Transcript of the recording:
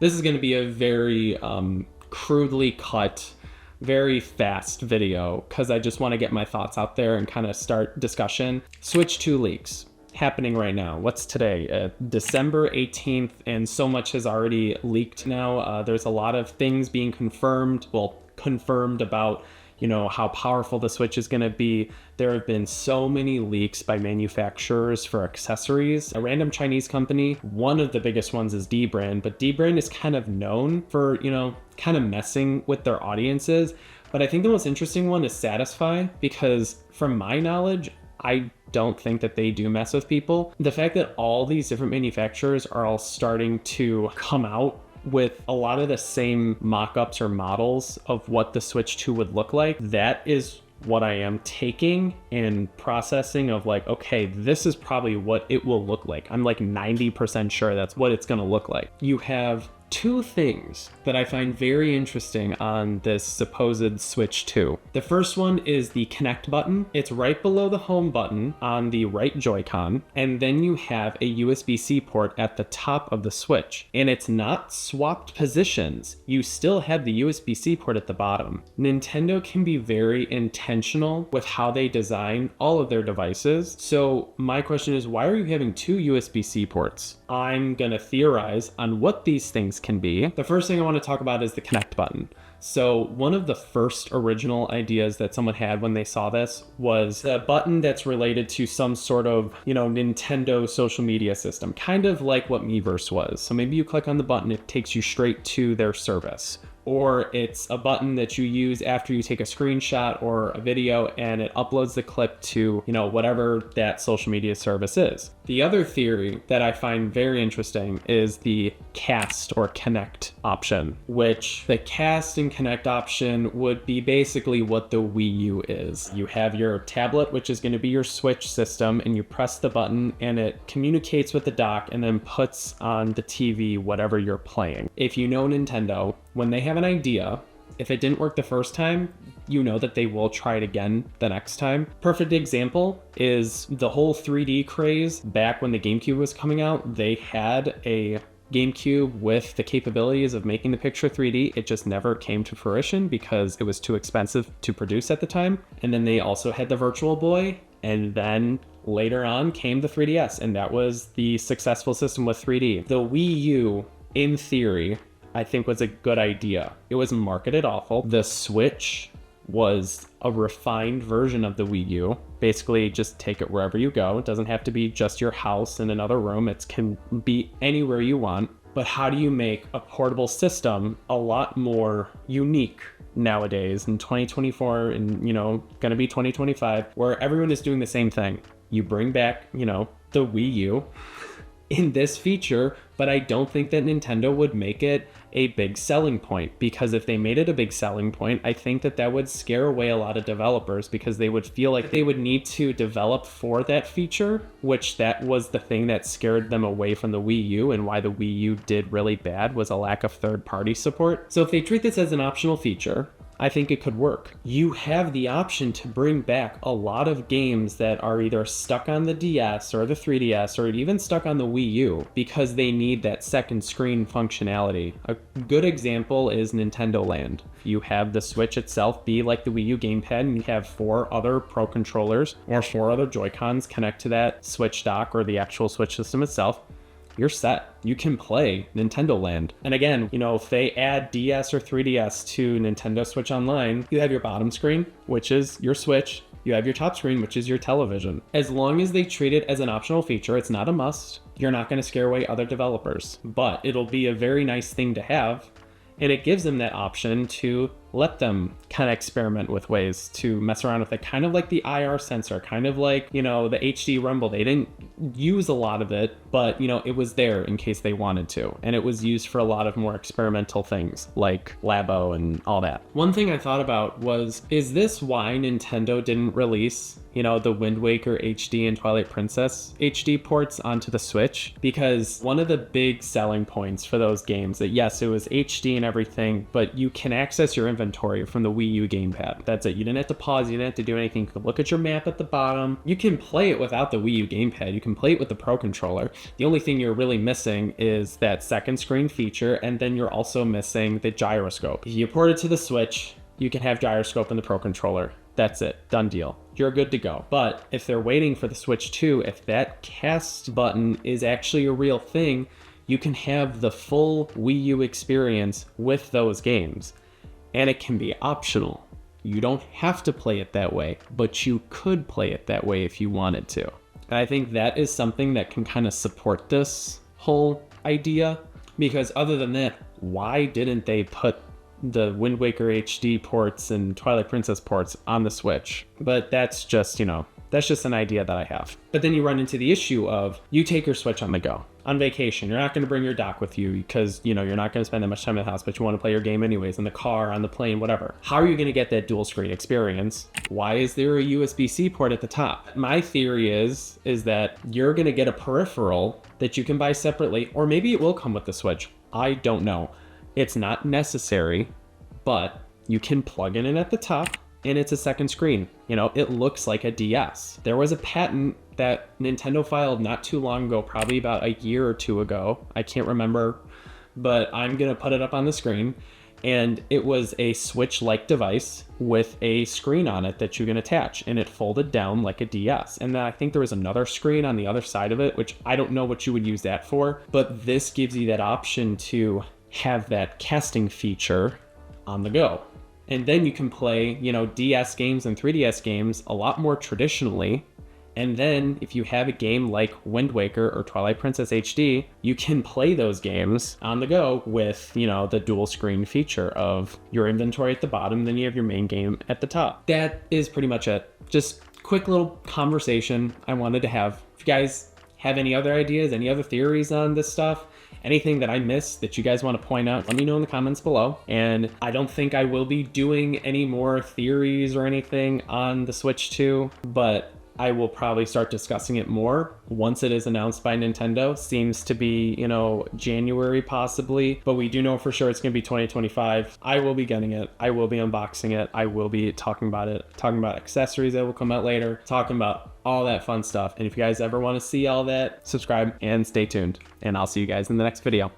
This is going to be a very crudely cut, very fast video because I just want to get my thoughts out there and kind of start discussion. Switch 2 leaks happening right now. What's today? December 18th, and so much has already leaked now. There's a lot of things being confirmed about how powerful the Switch is going to be. There have been so many leaks by manufacturers for accessories. A random Chinese company, one of the biggest ones is D-Brand, but D-Brand is kind of known for, kind of messing with their audiences. But I think the most interesting one is Satisfy, because from my knowledge, I don't think that they do mess with people. The fact that all these different manufacturers are all starting to come out with a lot of the same mock-ups or models of what the Switch 2 would look like, that is what I am taking and processing of like, okay, this is probably what it will look like. I'm like 90% sure that's what it's gonna look like. You have two things that I find very interesting on this supposed Switch 2. The first one is the Connect button. It's right below the home button on the right Joy-Con, and then you have a USB-C port at the top of the Switch, and it's not swapped positions. You still have the USB-C port at the bottom. Nintendo can be very intentional with how they design all of their devices. So my question is, why are you having two USB-C ports? I'm gonna theorize on what these things can be. The first thing I want to talk about is the Connect button. So one of the first original ideas that someone had when they saw this was a button that's related to some sort of, Nintendo social media system, kind of like what Miiverse was. So maybe you click on the button, it takes you straight to their service. Or it's a button that you use after you take a screenshot or a video and it uploads the clip to, whatever that social media service is. The other theory that I find very interesting is the Cast or Connect option, which the Cast and Connect option would be basically what the Wii U is. You have your tablet, which is going to be your Switch system, and you press the button and it communicates with the dock and then puts on the TV whatever you're playing. If you know Nintendo, when they have an idea, if it didn't work the first time, you know that they will try it again the next time. Perfect example is the whole 3D craze. Back when the GameCube was coming out, they had a GameCube with the capabilities of making the picture 3D. It just never came to fruition because it was too expensive to produce at the time. And then they also had the Virtual Boy, and then later on came the 3DS, and that was the successful system with 3D. The Wii U, in theory, I think was a good idea. It was marketed awful. The Switch was a refined version of the Wii U. Basically, just take it wherever you go. It doesn't have to be just your house in another room. It can be anywhere you want. But how do you make a portable system a lot more unique nowadays in 2024 and, gonna be 2025, where everyone is doing the same thing? You bring back, the Wii U in this feature, but I don't think that Nintendo would make it a big selling point, because if they made it a big selling point, I think that would scare away a lot of developers, because they would feel like they would need to develop for that feature, which that was the thing that scared them away from the Wii U, and why the Wii U did really bad was a lack of third-party support. So if they treat this as an optional feature, I think it could work. You have the option to bring back a lot of games that are either stuck on the DS or the 3DS or even stuck on the Wii U because they need that second screen functionality. A good example is Nintendo Land. You have the Switch itself be like the Wii U gamepad, and you have 4 other Pro controllers or 4 other Joy-Cons connect to that Switch dock or the actual Switch system itself. You're set. You can play Nintendo Land. And again, if they add DS or 3DS to Nintendo Switch Online, you have your bottom screen, which is your Switch. You have your top screen, which is your television. As long as they treat it as an optional feature, it's not a must. You're not going to scare away other developers, but it'll be a very nice thing to have. And it gives them that option to let them kind of experiment with ways to mess around with it, kind of like the IR sensor, kind of like, the HD rumble. They didn't use a lot of it, but, it was there in case they wanted to. And it was used for a lot of more experimental things like Labo and all that. One thing I thought about was, is this why Nintendo didn't release the Wind Waker HD and Twilight Princess HD ports onto the Switch? Because one of the big selling points for those games, that yes, it was HD and everything, but you can access your inventory inventory from the Wii U gamepad. That's it. You didn't have to pause, you didn't have to do anything. You could look at your map at the bottom. You can play it without the Wii U gamepad. You can play it with the Pro Controller. The only thing you're really missing is that second screen feature, and then you're also missing the gyroscope. If you port it to the Switch, you can have gyroscope in the Pro Controller. That's it. Done deal. You're good to go. But if they're waiting for the Switch 2, if that cast button is actually a real thing, you can have the full Wii U experience with those games. And it can be optional. You don't have to play it that way, but you could play it that way if you wanted to. And I think that is something that can kind of support this whole idea, because other than that, why didn't they put the Wind Waker HD ports and Twilight Princess ports on the Switch? But that's just, that's just an idea that I have. But then you run into the issue of, you take your Switch on the go. On vacation, you're not going to bring your dock with you because, you're not going to spend that much time in the house, but you want to play your game anyways, in the car, on the plane, whatever. How are you going to get that dual screen experience? Why is there a USB-C port at the top? My theory is that you're going to get a peripheral that you can buy separately, or maybe it will come with the Switch. I don't know. It's not necessary, but you can plug it in at the top and it's a second screen. It looks like a DS. There was a patent that Nintendo filed not too long ago, probably about a year or two ago. I can't remember, but I'm gonna put it up on the screen. And it was a Switch-like device with a screen on it that you can attach, and it folded down like a DS. And then I think there was another screen on the other side of it, which I don't know what you would use that for, but this gives you that option to have that casting feature on the go. And then you can play, DS games and 3DS games a lot more traditionally. And then if you have a game like Wind Waker or Twilight Princess HD, you can play those games on the go with, the dual screen feature of your inventory at the bottom, then you have your main game at the top. That is pretty much it. Just quick little conversation I wanted to have. If you guys have any other ideas, any other theories on this stuff, anything that I missed that you guys want to point out, let me know in the comments below. And I don't think I will be doing any more theories or anything on the Switch 2, but I will probably start discussing it more once it is announced by Nintendo. Seems to be, January possibly, but we do know for sure it's going to be 2025. I will be getting it. I will be unboxing it. I will be talking about it, talking about accessories that will come out later, talking about all that fun stuff. And if you guys ever want to see all that, subscribe and stay tuned. And I'll see you guys in the next video.